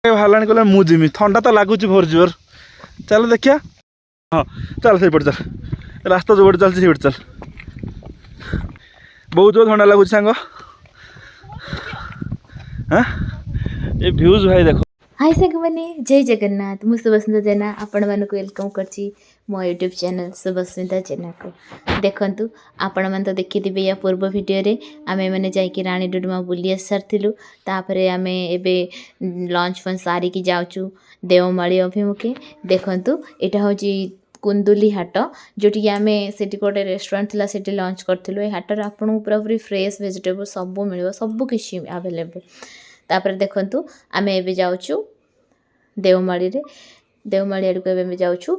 बाहर कहला मु जिमी ठंडा तो लगुच भोर जोर चल देखिया हाँ चल से चल रास्ता जो पटे चलती से चल बहुत जोर ठंडा लगुच सांग हाँ ये व्यूज भाई देखो। हाय साଙ୍ଗमाने जय जगन्नाथ मु सुभस्मिता जेना आपण मानक वेलकम करछि मो यूट्यूब चैनल सुभस्मिता जेना को देखंतु आपण मान तो देखिथिबे या पूर्व वीडियो रे आमे माने जाई कि रानी डुडुमा बुली आसरथिलु तापरे आमे एबे लंच फन सारी की जाउचु देवमाली अभिमुखे देखंतु एटा होची कुंदुली हाट जोटी आमे सेटी कोटे रेस्टोरेंट थिला सेटी लंच करथिलु ए हाटर आपन पूरा पूरी फ्रेश वेजिटेबल सब मिलबो सब किछि अवेलेबल तापर देखंतु आमे एबे जाउचु देवमाली रे देवमाली आड़को एबे जाउचु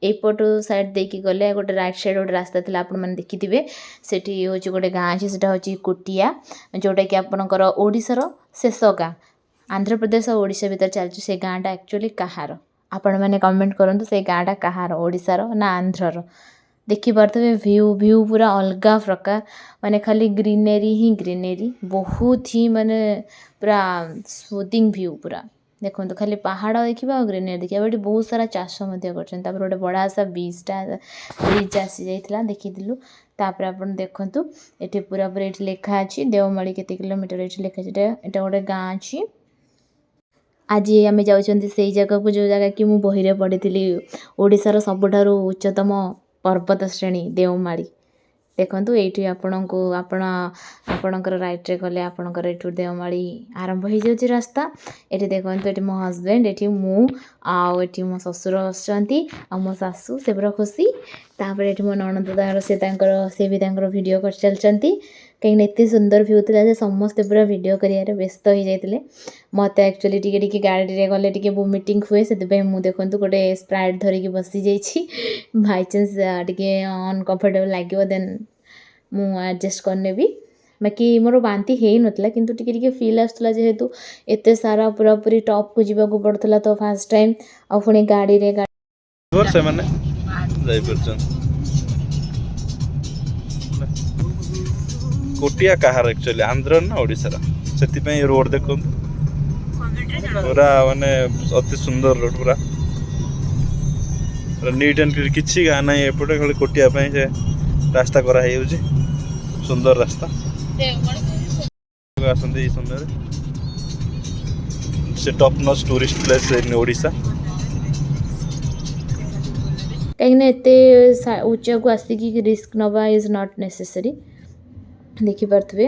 एपटो साइड देकी गले गोटे राइट साइड गोटे रास्ता थिला आपण माने देखिथिबे सेठी होची गोटे गाँ अछि सेटा होची कुटिया जोटा कि आपनकर ओडिसा रो शेष गाँ आंध्र प्रदेश और ओडिसा भीतर चलछि से गाँटा एक्चुअली कहार आपण माने कमेंट करंतु से गाँटा कहार ओडिसा रो ना आंध्र रो देखि पारथबे व्यू व्यू पूरा अलगा प्रकार माने खाली ग्रीनरी ही ग्रीनरी बहुत ही माने पूरा स्मूथिंग व्यू पूरा देखो खाली पहाड़ देखा और ग्रीनरी देखा ये बहुत सारा चाष कर गोटे बड़ा सा बीचटा ब्रिज आसी जाइए देखीलु तापर आप देखु ये पूरा पूरा ये लिखा अच्छी देवमाली केते किलोमीटर ये लिखा ये गोटे गाँ अच्छी आज आम जाऊँच से जगह को जो जगह कि मुझे बही पढ़ी ओडिशार सबुठार उच्चतम पर्वत श्रेणी देवमाली देखंतु एठी आपनको आपणकर राइट रे गले आपणकर एठु देवमाली आरंभ हो जाउची रास्ता एठी देखंतु एठी मो हस्बैंड एठी मु आ एठी मो ससुर असचंती आ मो सासू से पूरा खुशी तापर एठी मो ननद दार से भी तांकर वीडियो कर चलचंती कहीं एते सुंदर व्यू थिला जे समस्त पूरा वीडियो करियारे व्यस्त हो जाइतिले मते एक्चुअली टिके गाड़ी रे गले टिके वोमिटिंग हुए से मु देखंतु गोटे स्प्राइट धरिकी बसी जाइछि बाय चांस टिके अनकंफर्टेबल लागियो देन मु एडजस्ट करने भी बाकी मोर बांती हे नतला किंतु टिके टिके फील आस्तला जेहेतु एते सारा पूरा पूरी टॉप को जीवा को पड़तला तो फर्स्ट टाइम आ पुणी गाड़ी रे घर से माने जाई परछन कोटिया कहार एक्चुअली आंध्र ना ओडिसा रा सेति पई रोड देखो पूरा माने अति सुंदर रोड पूरा नीट एंड क्लीन किछि गा नै एपटे खाली कोटिया पई जे रास्ता करा हे होजी सुंदर रास्ता आसंदी सुंदर से top notch tourist place in Odisha कहीं एते ऊंचा को आसिकी रिस्क नवा इज नॉट नेसेसरी देखि पारथबे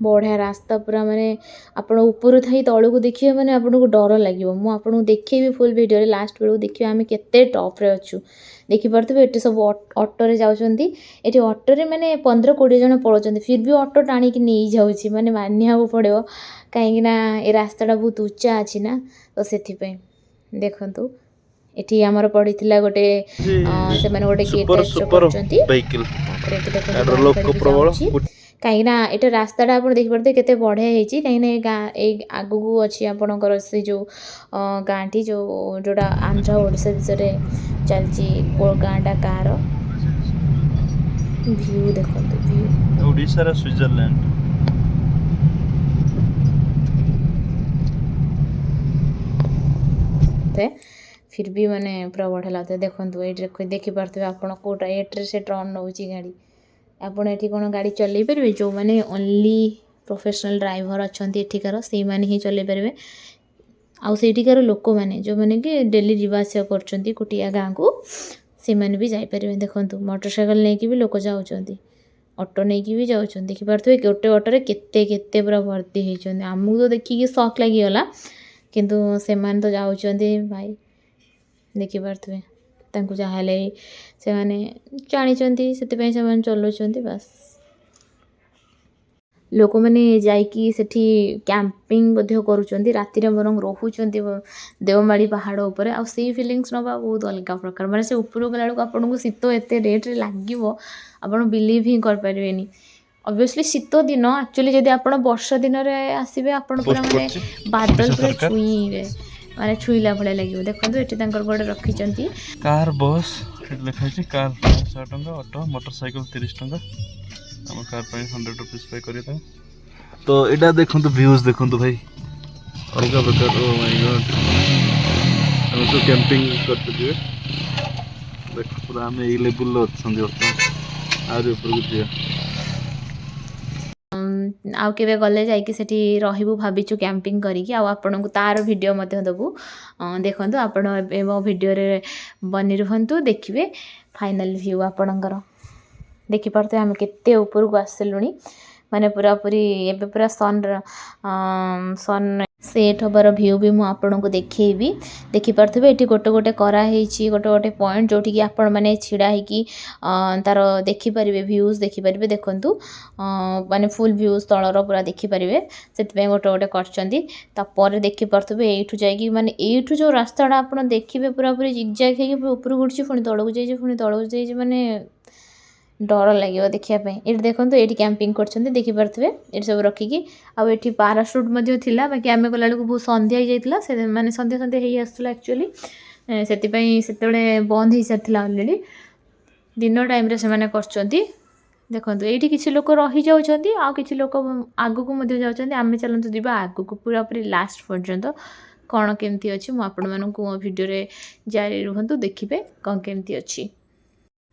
बढ़िया रास्ता पूरा माने आपण ऊपर थाई तळु को देखिए माने आपण को डर लागिवो मु आपण को देखिए फुल वीडियो रे लास्ट बेलू देखिए आमे केते टॉप रे अछु देखि पारथबे एटे सब ऑटो रे जाउचंती एटे ऑटो रे माने 15-20 जन पळोचंती फिर भी ऑटो टाणी कि नहीं जाउची माने मानिया को पड़ो काहे ना ए रास्ताटा बहुत ऊंचा अछि ना तो सेथि पे देखंतु एठी हमर पड़ीथिला गोटे से माने गोटे गेट करचंती व्हीकल तापर एठी एडर लोक को प्रबल कहीं ना एटा रास्ताटा आप देखिए पारे केते बढ़िया होती कहीं गाँ आगू को अच्छी आपणकर से जो गाँटी जो जोड़ा आंध्र ओडिशा विषय चलती गाँटा कार व्यू देखो व्यू ओडिशा रा स्विट्जरलैंड फिर भी माने पूरा बढ़िया लगता है देखो ये देखी पारे आप कौटा एट्रे से टर्न नौची गाड़ी आपण एठी कोन गाड़ी चलै परबे जो माने ओनली प्रोफेशनल ड्राइवर अछंती एठिकार से माने ही चलै परबे आ सेठिकार लोक माने जो माने कि डेली जीवासिया करचंती कुटिया गाँ को से माने भी जाई परबे देखंतु मोटरसाइकिल नै कि भी लोक जाउचंती ऑटो नै कि भी जाउचंती देखि पारथबे गोटे ऑटो रे केते केते पूरा भर्ती हेचंती हमहु तो देखि कि शॉक लागि गला किंतु से मान तो जाउचंती भाई देखि पारथबे तांको जाहाले से माने जानिचंती सेते पई से माने चलुचंती बस लोक माने जाईकी सेठी कैंपिंग बध्य करूचंती राति रे बरंग रहूचंती देवमाली पहाड़ ऊपर आ से फीलिंग्स नबा बहुत अलग प्रकार माने से ऊपर गला लोक आपन को शीतो एते रेट रे लागिवो आपन बिलीव ही कर परिबेनी ऑब्वियसली शीतो दिन एक्चुअली जदी आपन वर्षा दिन रे आसीबे आपन पूरा माने बादल पूरा छुईबे माने छुईला भले लागिवो देखंतु एठी तांकर गोडे रखिचंती कार बस लिखा छै कार 100 टंका ऑटो मोटरसाइकिल 30 टंका हम कार पे 100 रुपीस पे करी तो एटा देखंतु व्यूज देखंतु भाई अलग प्रकार ओ माय गॉड हम तो कैंपिंग करते थे देख पूरा हम ए लेवल लो छंदी वर्तमान आरे ऊपर को दिया आउ केबे गले जाइके सेठी रहिबु भाबिचु कैंपिंग करिकी आ आपनको तार वीडियो मध्य देबु देखंतु आपण ए मो वीडियो रे बनि रहंतु देखिबे फाइनल व्यू आपणकर देखि परते हम केते ऊपर को आसलुनी माने पूरा पूरी एबे पूरा सन सेट हबार व्यू भी मु आपन को देखेबी देखि परथबे एठी गोटे गोटे करा हेची गोटे गोटे पॉइंट जोठी कि आपण माने छिड़ा हे कि तार देखि परिबे व्यूज देखि परिबे देखंतु माने फुल व्यूज तळर पूरा देखि परिबे सेतबे गोटे गोटे करचंदी ता पर देखि परथबे एठु जाई कि माने एठु जो रास्ताडा आपण देखिबे पूरा पूरी जिगजैग हे कि ऊपर गुडची फुनी तळକୁ जाई फुनी तळକୁ जाई माने डर लगे देखापी ये देखो ये कैंपिंग कर देखी पारे ये सब रखिकी आठी पाराशूट थिला बाकी आम गला बहुत संध्या जाइला से माने संध्या संध्या हो आसला एक्चुअली से बंद हो सारी अलरेडी दिन टाइम से देखो ये किसी लोक रही जाऊँच आ कि लोक आग को जाऊँच आम चलते जी आग को पूरा पूरी लास्ट पर्यंत कौन केमती अच्छी मुझे भिडियो जारी रुहतु देखिए कौन केमती अच्छी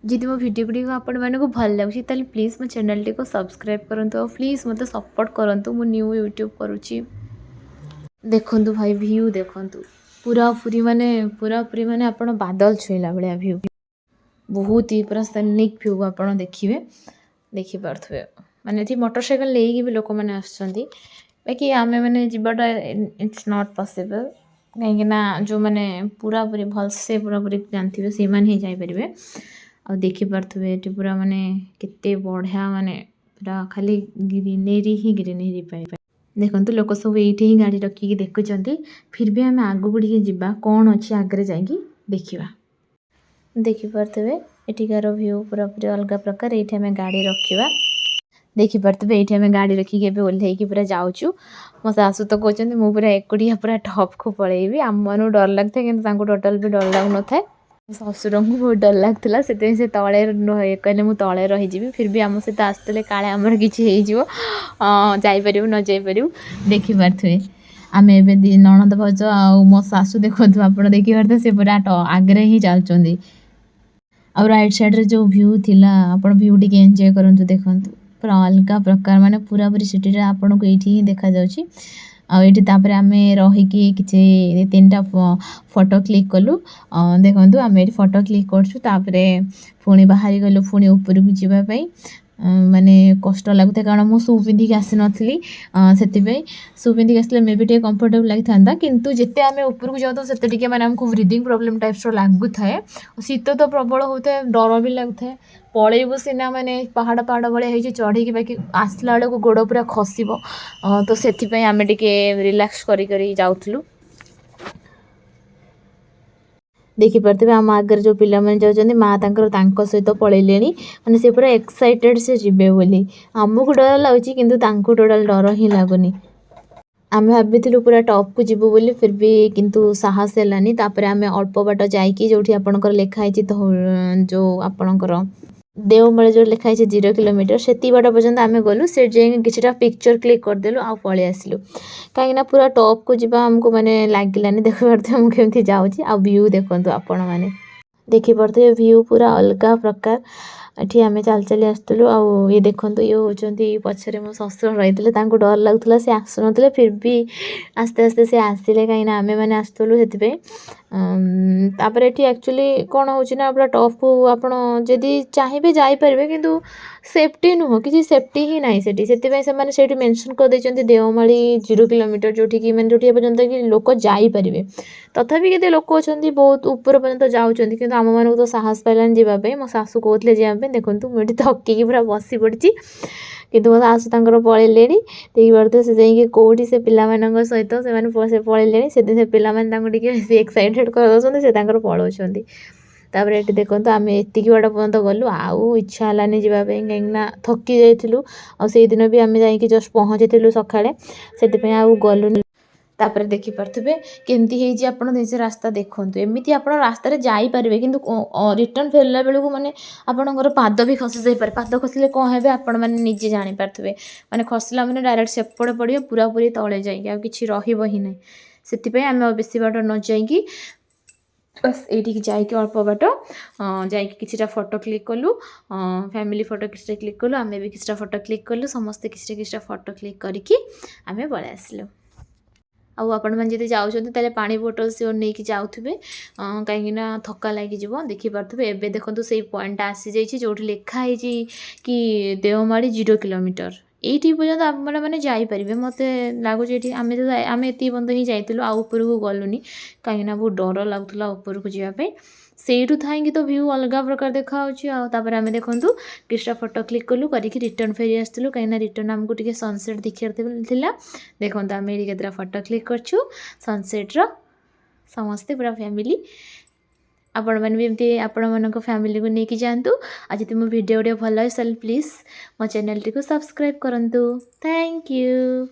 जदि मो वीडियो गुड़ी आपण मानक भल लगे ताल प्लीज़ मो चैनल टी को सब्सक्राइब करंतु और प्लीज़ मत सपोर्ट करंतु मो न्यू यूट्यूब करुच्ची देखंतु भाई व्यू देखंतु पूरा पूरी माने आपण बादल छुईला बलिया व्यू बहुत ही पूरा सैनिक व्यू आपण देखिबे देखि पारथबे माने थी मोटरसाइकिल लेकी भी लोक माने आछंती बाकी आमे माने जिबाटा इट्स नॉट पॉसिबल कहीं जो माने पूरा पूरी भल से पूरा पूरी जानथिबे से मान ही जाई परिबे आ देखि पारथबे एटी पूरा माने केते बढ़िया माने पूरा खाली ग्रीनरी पाई देखंतु लोक सब एठी ही गाड़ी रखिकी देखुचंती फिर भी आम आगु गुड़ी जिबा कौन अच्छी आगे जाइकी देखिबा देखि पारथबे एठिकार व्यू पूरा पूरी अलग प्रकार एठी आम गाड़ी रखिबा देखि पारथबे एठी आम गाड़ी रखिकी एबे ओल्हेकी पूरा जाउचु मो सासु तो कहचंती मु पूरा एकुडिया पूरा टॉप को पळेबी आम मनु डर लागथे किंतु तांको टोटल भी डर लागु न थाए ससुर को बहुत डर लगता से तले कहले मुझे तले रहीजी फिर भी आम सहित आसते काले आमर किसी जापर न जापर देखी पारे आम ए ननद भज आ मो सासु देखु आप देखी पारे से पूरा आगे ही चलती आ राइट साइड जो व्यू थिला आप व्यू टी एंजॉय करंतु देखंतु पूरा अलग प्रकार माने पूरा पूरी सिटी आपन को एठी ही देखा जाउची आठी आम रहीकि किसी 3टा फोटो क्लिक कलु देखो आम ये फोटो क्लिक करछुतापर पुणी बाहरी गलु पुणी ऊपर को जीवाई माने कष्ट लगुता कारण मु शू पिंधिक आसी नी से शू पिंधिक आसले मे भी कंफर्टेबल लगी था किंतु जिते आम ऊपर को जाऊ से मैंने आमको ब्रीदिंग प्रॉब्लम टाइप्स लगू थाए शीत तो प्रबल होता है डर भी लगुए पलैबू सीना माने पहाड़ पहाड़ भाई चढ़ी बाकी आसला बेलू गोड़ पूरा खसब तो से आम टे रिलैक्स करी जाऊँ देखी पारे आम आगे जो पिला माने जाउछन्ती माँ सहित पलैले माने से पूरा एक्साइटेड से जीवे बोली आमको डर लगुच किंतु तांको टोटल डर ही लगुनी आम भाभी पूरा टॉप को जीवु बोली फिर भी किंतु साहस हैलानी तापर आम अल्प बाट जाइकी जोठी आपणकर लिखाई जो आपणकर देवमाली जो लिखाई 0 किलोमीटर से बाट पर्यंत आम गलु से जाए किसी पिक्चर क्लिक करदेलु आ पलि आसलु कहीं पूरा टॉप को जीवा आमको माने लागिलानी देख पारे मुझे जाऊँगी आ व्यू देखंतु आपण माने देखि पारे व्यू पूरा अलग प्रकार एठी आम चल चली आसलु आ ये देखंतु ये होचंती पछरे मो ससुर रही डर लगुला से आसुन फिर भी आस्ते आस्ते से आसिले कहीं आम मैंने आसलु से तापर एठी एक्चुअली कौन हो पूरा टॉप को आपड़ जदि चाहिए जापर किंतु सेफ्टी नुह कि सेफ्टी ही ना से मेंशन कर देछंती देवमाली 0 किलोमीटर जोठी कि मैंने जोठी पर्यंत कि लोक जापर तथापि केते लोक अच्छा बहुत ऊपर पर्यंत जाऊँच कि आम मानक तो साहस पाइलानी जावाई मो सासू कहते जावाई देखो मुझे थकिकी पूरा बस पड़ी किंतु मो सासू तांकर पलैले देखी पारे से जाइए कौटी से पिला सहित से पलैले से पिला बेसी एक्साइटेड कर से पलाउं तापर ये देखो आम एति बाट पर्यंत गलु आउ इच्छा है जावाई कहीं थकी जाइलु आ दिन भी आम जा जस्ट पहुँची सकाଳେ से आउ गलुनी तापर देखिपे केमती हो आप निजे रास्ता देखूँ एमती आप रास्तार जापरेंगे कि रिटर्न फेरला बेलू माने आपणकर पाद भी खसी जापे पाद खसिले कौन है आपण मैंने निजे जापे माने खसला मैंने डायरेक्ट सेपटे पड़े पूरा पूरी तले जाइए कि रही ना से आम बेसी बाट न जाइकी बस ये जाइए अल्प बाट जाटा फोटो क्लिक कलु फैमिली फोटो किसी क्लिक कलु आम भी किसी फोटो क्लिक कलु समस्ते किसी फोटो क्लिक करके आम पलि आसलु आउ आपण मैंने जब जाऊँ पानी बोटल सिओर नहीं कि जाऊे कहीं थका लगी देखिपे एवं देखो से पॉइंट आसी जाइए जो लिखाई कि देवमाड़ी 0 किलोमीटर ये पर्यटन आपण मैंने जापरेंगे मत लगुच आम आम ये बंद ही जाइलु आउ ऊपर को गलुनी कहीं बहुत डर लगुला ऊपर को जावाई से थी तो व्यू अलग प्रकार देखा आम देखूँ किसी फोटो क्लिक कलु करके रिटर्न फेरी आसलु कहीं रिटर्न आमको टे सनसेट देखा देखो आम ये केतटा फोटो क्लिक करछु सनसेट्र समस्ते पूरा फैमिली आपण मैंने भी एमती आपण मान फैमिली को लेकिन जातु आज जब मो वीडियो भल लगे प्लीज मो चैनल टी सब्सक्राइब करूँ थैंक यू।